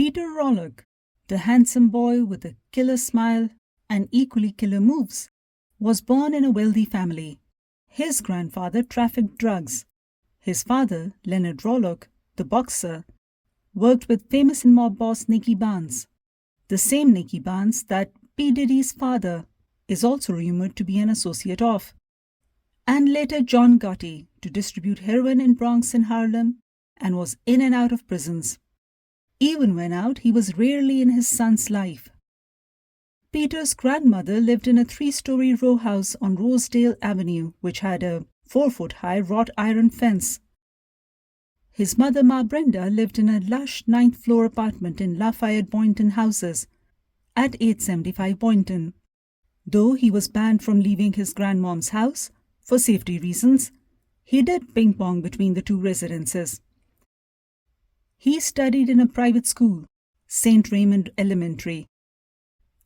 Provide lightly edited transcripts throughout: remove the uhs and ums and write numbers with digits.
Peter Rollock, the handsome boy with a killer smile and equally killer moves, was born in a wealthy family. His grandfather trafficked drugs. His father, Leonard Rollock, the boxer, worked with famous mob boss Nicky Barnes, the same Nicky Barnes that P.Diddy's father is also rumored to be an associate of, and later John Gotti to distribute heroin in Bronx and Harlem, and was in and out of prisons. Even when out, he was rarely in his son's life. Peter's grandmother lived in a 3-story row house on Rosedale Avenue, which had a 4-foot-high wrought iron fence. His mother, Ma Brenda, lived in a lush 9th-floor apartment in Lafayette Boynton Houses at 875 Boynton. Though he was banned from leaving his grandmom's house for safety reasons, he did ping-pong between the two residences. He studied in a private school, St. Raymond Elementary.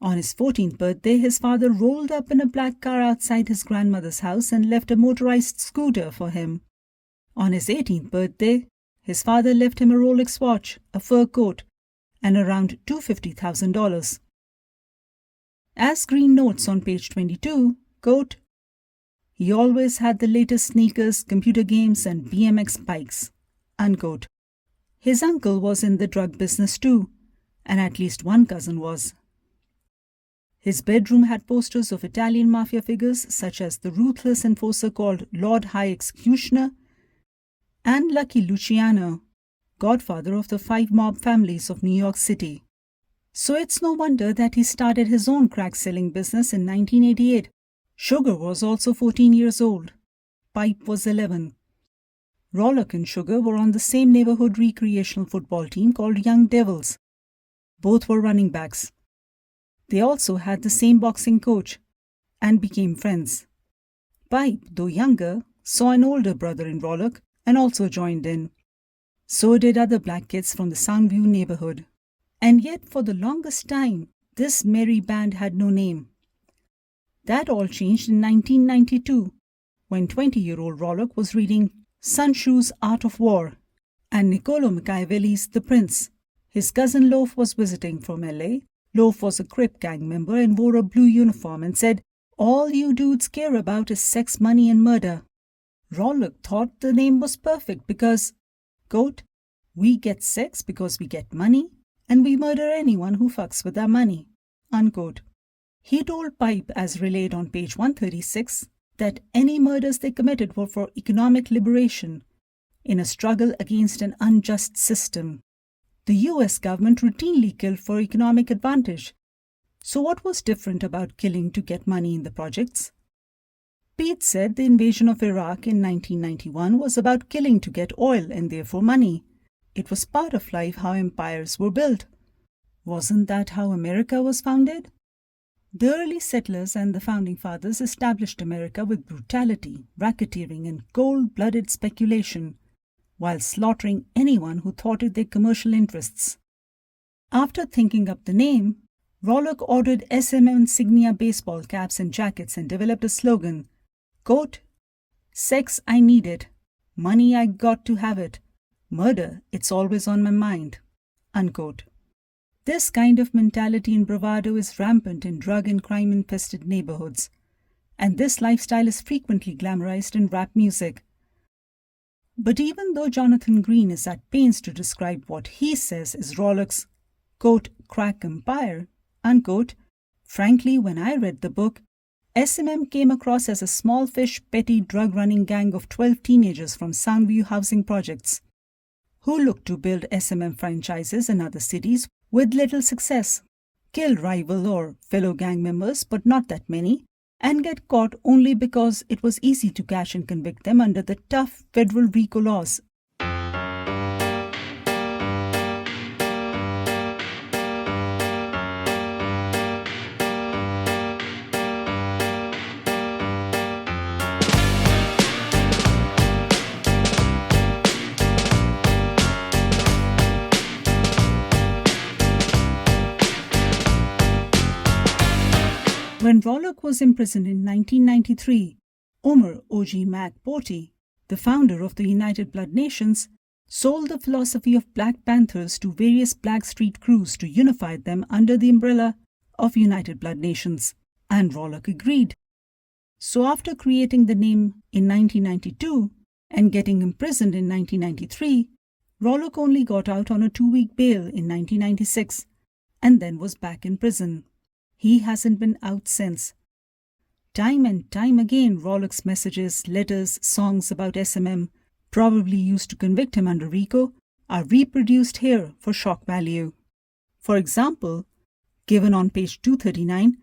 On his 14th birthday, his father rolled up in a black car outside his grandmother's house and left a motorized scooter for him. On his 18th birthday, his father left him a Rolex watch, a fur coat, and around $250,000. As Green notes on page 22, quote, "He always had the latest sneakers, computer games, and BMX bikes," unquote. His uncle was in the drug business too, and at least one cousin was. His bedroom had posters of Italian mafia figures such as the ruthless enforcer called Lord High Executioner and Lucky Luciano, godfather of the 5 mob families of New York City. So it's no wonder that he started his own crack-selling business in 1988. Sugar was also 14 years old. Pipe was 11. Rollock and Sugar were on the same neighborhood recreational football team called Young Devils. Both were running backs. They also had the same boxing coach and became friends. Pipe, though younger, saw an older brother in Rollock and also joined in. So did other black kids from the Soundview neighborhood. And yet, for the longest time, this merry band had no name. That all changed in 1992, when 20-year-old Rollock was reading Sun Tzu's Art of War and Niccolo Machiavelli's The Prince. His cousin Loaf was visiting from LA. Loaf was a Crip gang member and wore a blue uniform and said, "All you dudes care about is sex, money, and murder." Rollock thought the name was perfect because, quote, "We get sex because we get money, and we murder anyone who fucks with our money," unquote. He told Pipe, as relayed on page 136, that any murders they committed were for economic liberation in a struggle against an unjust system. The US government routinely killed for economic advantage. So what was different about killing to get money in the projects? Pete said the invasion of Iraq in 1991 was about killing to get oil and therefore money. It was part of life how empires were built. Wasn't that how America was founded? The early settlers and the founding fathers established America with brutality, racketeering, and cold-blooded speculation, while slaughtering anyone who thwarted their commercial interests. After thinking up the name, Rollock ordered SM insignia baseball caps and jackets and developed a slogan, quote, "Sex, I need it. Money, I got to have it. Murder, it's always on my mind," unquote. This kind of mentality and bravado is rampant in drug and crime-infested neighborhoods, and this lifestyle is frequently glamorized in rap music. But even though Jonathan Green is at pains to describe what he says is Rollock's, quote, "crack empire," unquote, frankly, when I read the book, SMM came across as a small fish, petty drug-running gang of 12 teenagers from Soundview housing projects, who looked to build SMM franchises in other cities with little success, kill rival or fellow gang members, but not that many, and get caught only because it was easy to catch and convict them under the tough federal RICO laws. When Rollock was imprisoned in 1993, Omar O.G. Mac Porty, the founder of the United Blood Nations, sold the philosophy of Black Panthers to various Black Street crews to unify them under the umbrella of United Blood Nations, and Rollock agreed. So after creating the name in 1992 and getting imprisoned in 1993, Rollock only got out on a 2-week bail in 1996 and then was back in prison. He hasn't been out since. Time and time again, Rollock's messages, letters, songs about SMM, probably used to convict him under RICO, are reproduced here for shock value. For example, given on page 239,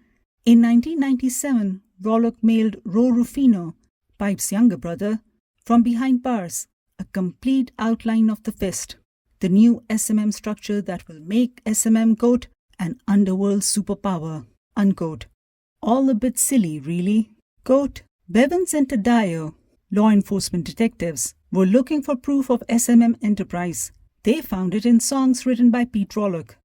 in 1997, Rollock mailed Ro Rufino, Pipe's younger brother, from behind bars, a complete outline of the fist, the new SMM structure that will make SMM, quote, an underworld superpower, unquote. All a bit silly, really. Quote, Bevins and Tadeo, law enforcement detectives, were looking for proof of SMM enterprise. They found it in songs written by Pete Rollock.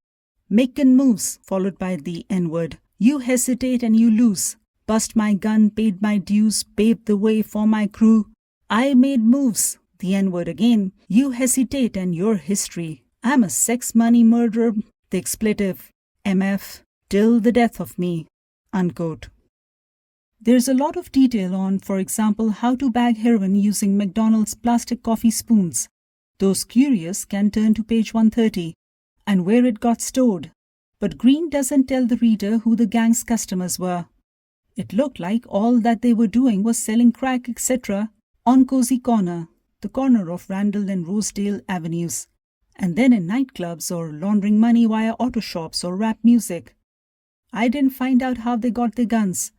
Makin' moves, followed by the N-word. You hesitate and you lose. Bust my gun, paid my dues, paved the way for my crew. I made moves, the N-word again. You hesitate and your history. I'm a sex money murderer, the expletive, MF, till the death of me, unquote. There's a lot of detail on, for example, how to bag heroin using McDonald's plastic coffee spoons. Those curious can turn to page 130 and where it got stored. But Green doesn't tell the reader who the gang's customers were. It looked like all that they were doing was selling crack, etc. on Cozy Corner, the corner of Randall and Rosedale Avenues, and then in nightclubs or laundering money via auto shops or rap music. I didn't find out how they got their guns,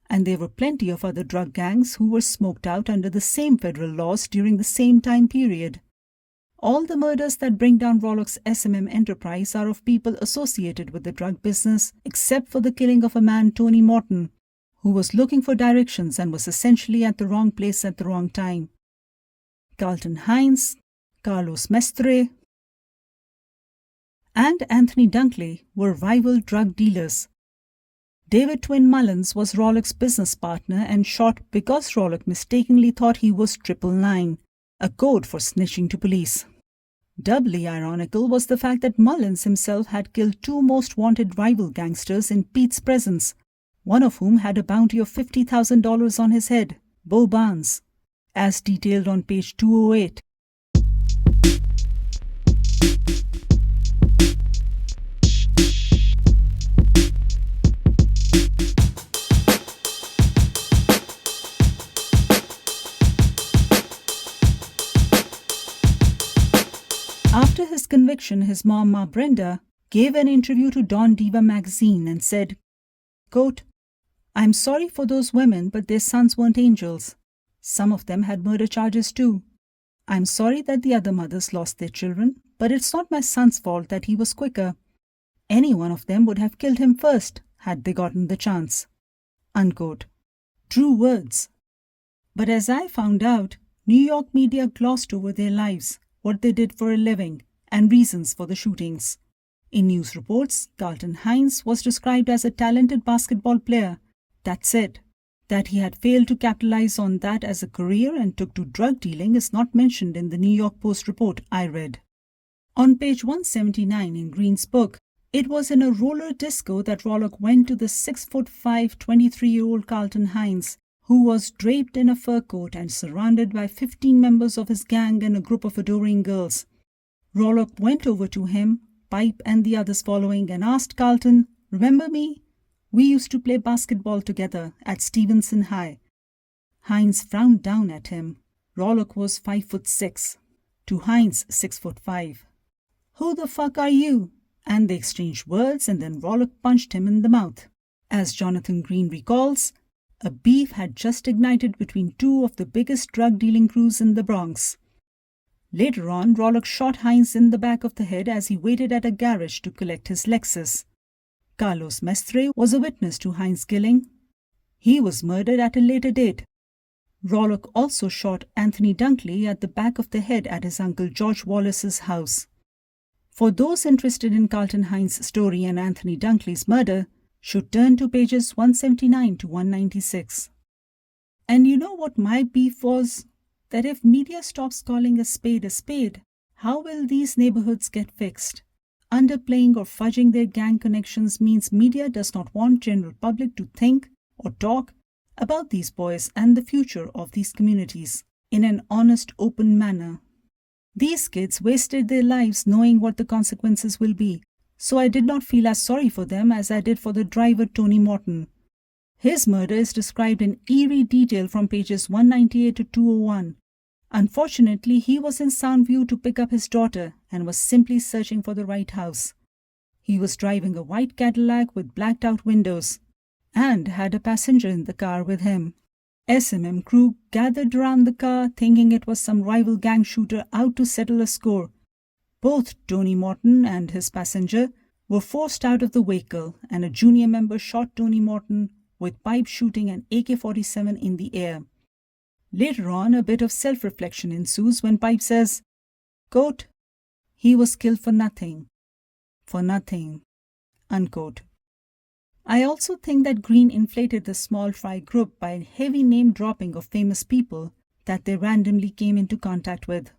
and there were plenty of other drug gangs who were smoked out under the same federal laws during the same time period. All the murders that bring down Rollock's SMM enterprise are of people associated with the drug business, except for the killing of a man, Tony Morton, who was looking for directions and was essentially at the wrong place at the wrong time. Karlton Hines, Carlos Mestre, and Anthony Dunkley were rival drug dealers. David Twin Mullins was Rollock's business partner and shot because Rollock mistakenly thought he was 999, a code for snitching to police. Doubly ironical was the fact that Mullins himself had killed 2 most wanted rival gangsters in Pete's presence, one of whom had a bounty of $50,000 on his head, Bo Barnes, as detailed on page 208. After his conviction, his mom, Ma Brenda, gave an interview to Don Diva Magazine and said, quote, I'm sorry for those women, but their sons weren't angels. Some of them had murder charges too. I'm sorry that the other mothers lost their children, but it's not my son's fault that he was quicker. Any one of them would have killed him first had they gotten the chance. Unquote. True words. But as I found out, New York media glossed over their lives, what they did for a living, and reasons for the shootings. In news reports, Karlton Hines was described as a talented basketball player. That's it. That he had failed to capitalize on that as a career and took to drug dealing is not mentioned in the New York Post report I read. On page 179 in Green's book, it was in a roller disco that Rollock went to the 6'5", 23-year-old Karlton Hines, who was draped in a fur coat and surrounded by 15 members of his gang and a group of adoring girls. Rollock went over to him, Pipe and the others following, and asked Karlton, remember me? We used to play basketball together at Stevenson High. Hines frowned down at him. Rollock was 5'6", to Hines 6'5". Who the fuck are you? And they exchanged words, and then Rollock punched him in the mouth. As Jonathan Green recalls, a beef had just ignited between 2 of the biggest drug-dealing crews in the Bronx. Later on, Rollock shot Hines in the back of the head as he waited at a garage to collect his Lexus. Carlos Mestre was a witness to Hines' killing. He was murdered at a later date. Rollock also shot Anthony Dunkley at the back of the head at his uncle George Wallace's house. For those interested in Karlton Hines' story and Anthony Dunkley's murder, should turn to pages 179 to 196. And you know what my beef was? That if media stops calling a spade, How will these neighborhoods get fixed? Underplaying or fudging their gang connections means media does not want general public to think or talk about these boys and the future of these communities in an honest, open manner. These kids wasted their lives knowing what the consequences will be, so I did not feel as sorry for them as I did for the driver Tony Morton. His murder is described in eerie detail from pages 198 to 201. Unfortunately, he was in Soundview to pick up his daughter and was simply searching for the right house. He was driving a white Cadillac with blacked-out windows and had a passenger in the car with him. S&M crew gathered around the car thinking it was some rival gang shooter out to settle a score. Both Tony Morton and his passenger were forced out of the vehicle, and a junior member shot Tony Morton with pipe shooting an AK-47 in the air. Later on, a bit of self-reflection ensues when Pipe says, quote, "He was killed for nothing, unquote. I also think that Green inflated the small fry group by a heavy name-dropping of famous people that they randomly came into contact with,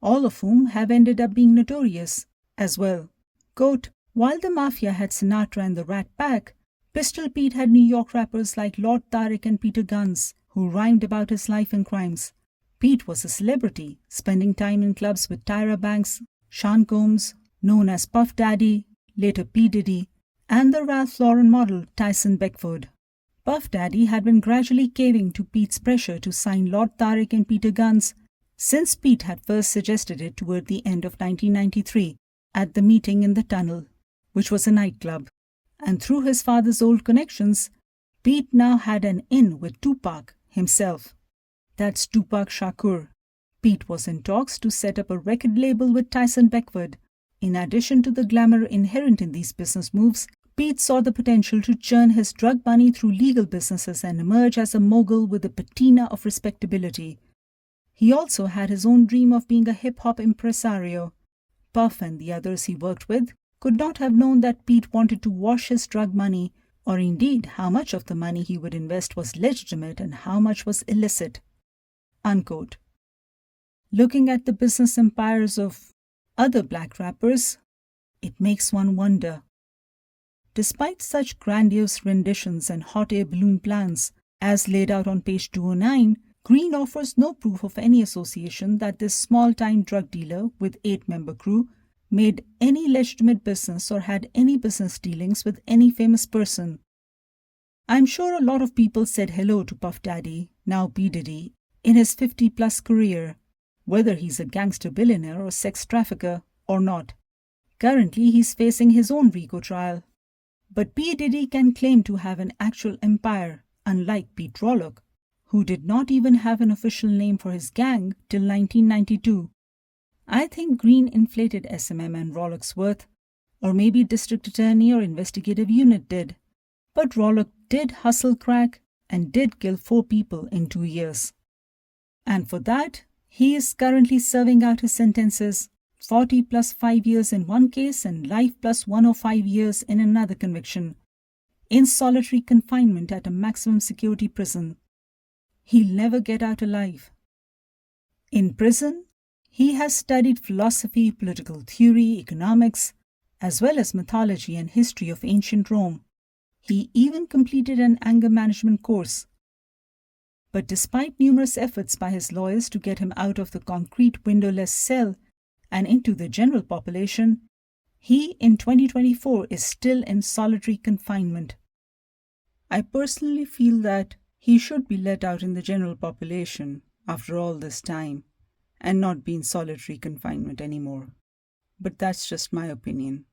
all of whom have ended up being notorious as well. Quote, "While the Mafia had Sinatra and the Rat Pack, Pistol Pete had New York rappers like Lord Tariq and Peter Gunz, who rhymed about his life and crimes. Pete was a celebrity, spending time in clubs with Tyra Banks, Sean Combs, known as Puff Daddy, later P.Diddy, and the Ralph Lauren model Tyson Beckford. Puff Daddy had been gradually caving to Pete's pressure to sign Lord Tariq and Peter Gunz since Pete had first suggested it toward the end of 1993 at the meeting in the Tunnel, which was a nightclub. And through his father's old connections, Pete now had an in with Tupac himself. That's Tupac Shakur. Pete was in talks to set up a record label with Tyson Beckford. In addition to the glamour inherent in these business moves, Pete saw the potential to churn his drug money through legal businesses and emerge as a mogul with a patina of respectability. He also had his own dream of being a hip-hop impresario. Puff and the others he worked with could not have known that Pete wanted to wash his drug money, or indeed how much of the money he would invest was legitimate and how much was illicit." Unquote. Looking at the business empires of other black rappers, it makes one wonder. Despite such grandiose renditions and hot air balloon plans, as laid out on page 209, Green offers no proof of any association that this small-time drug dealer with 8-member crew made any legitimate business or had any business dealings with any famous person. I'm sure a lot of people said hello to Puff Daddy, now P.Diddy, in his 50-plus career, whether he's a gangster billionaire or sex trafficker or not. Currently, he's facing his own RICO trial. But P.Diddy can claim to have an actual empire, unlike Pete Rollock, who did not even have an official name for his gang till 1992. I think Green inflated S&M and Rollock's worth, or maybe district attorney or investigative unit did. But Rollock did hustle crack and did kill 4 people in 2 years. And for that, he is currently serving out his sentences, 40 plus 5 years in one case and life plus 105 years in another conviction, in solitary confinement at a maximum security prison. He'll never get out alive. In prison, he has studied philosophy, political theory, economics, as well as mythology and history of ancient Rome. He even completed an anger management course. But despite numerous efforts by his lawyers to get him out of the concrete windowless cell and into the general population, he in 2024 is still in solitary confinement. I personally feel that he should be let out in the general population after all this time and not be in solitary confinement anymore. But that's just my opinion.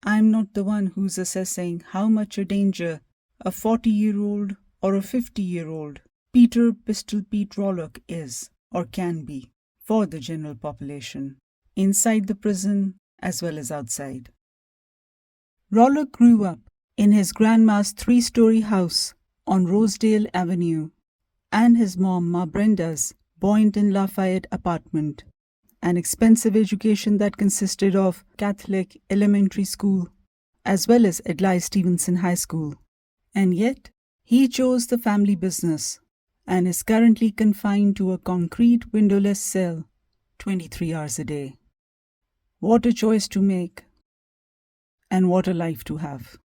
I'm not the one who's assessing how much a danger a 40-year-old or a 50-year-old Peter Pistol Pete Rollock is or can be for the general population, inside the prison as well as outside. Rollock grew up in his grandma's 3-story house on Rosedale Avenue and his mom Ma Brenda's Boynton Lafayette apartment, an expensive education that consisted of Catholic elementary school as well as Adlai Stevenson High School. And yet, he chose the family business and is currently confined to a concrete windowless cell 23 hours a day. What a choice to make, and what a life to have.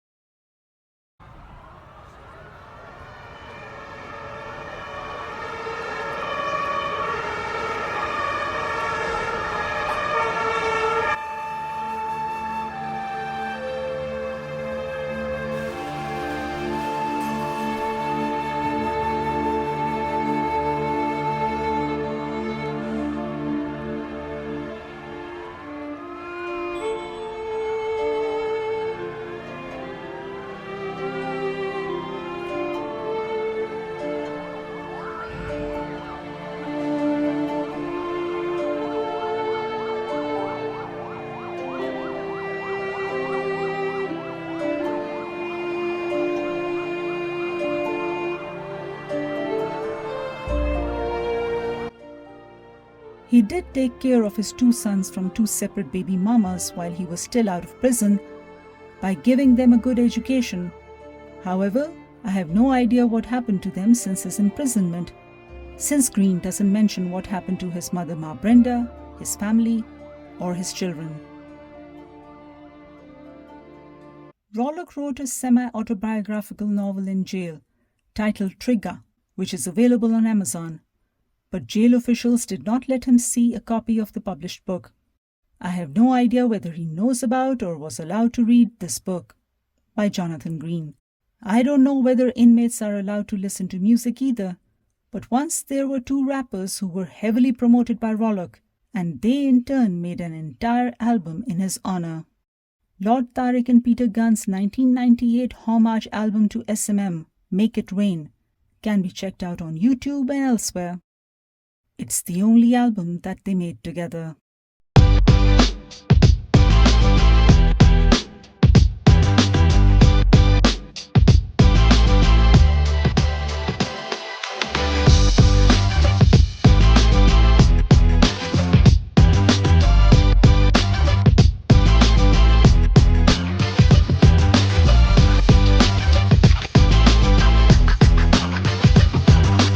He did take care of his 2 sons from 2 separate baby mamas while he was still out of prison by giving them a good education. However, I have no idea what happened to them since his imprisonment, since Green doesn't mention what happened to his mother Ma Brenda, his family, or his children. Rollock wrote a semi-autobiographical novel in jail titled Trigga, which is available on Amazon. But jail officials did not let him see a copy of the published book. I have no idea whether he knows about or was allowed to read this book by Jonathan Green. I don't know whether inmates are allowed to listen to music either, but once there were 2 rappers who were heavily promoted by Rollock, and they in turn made an entire album in his honor. Lord Tariq and Peter Gunz' 1998 homage album to SMM, Make It Rain, can be checked out on YouTube and elsewhere. It's the only album that they made together.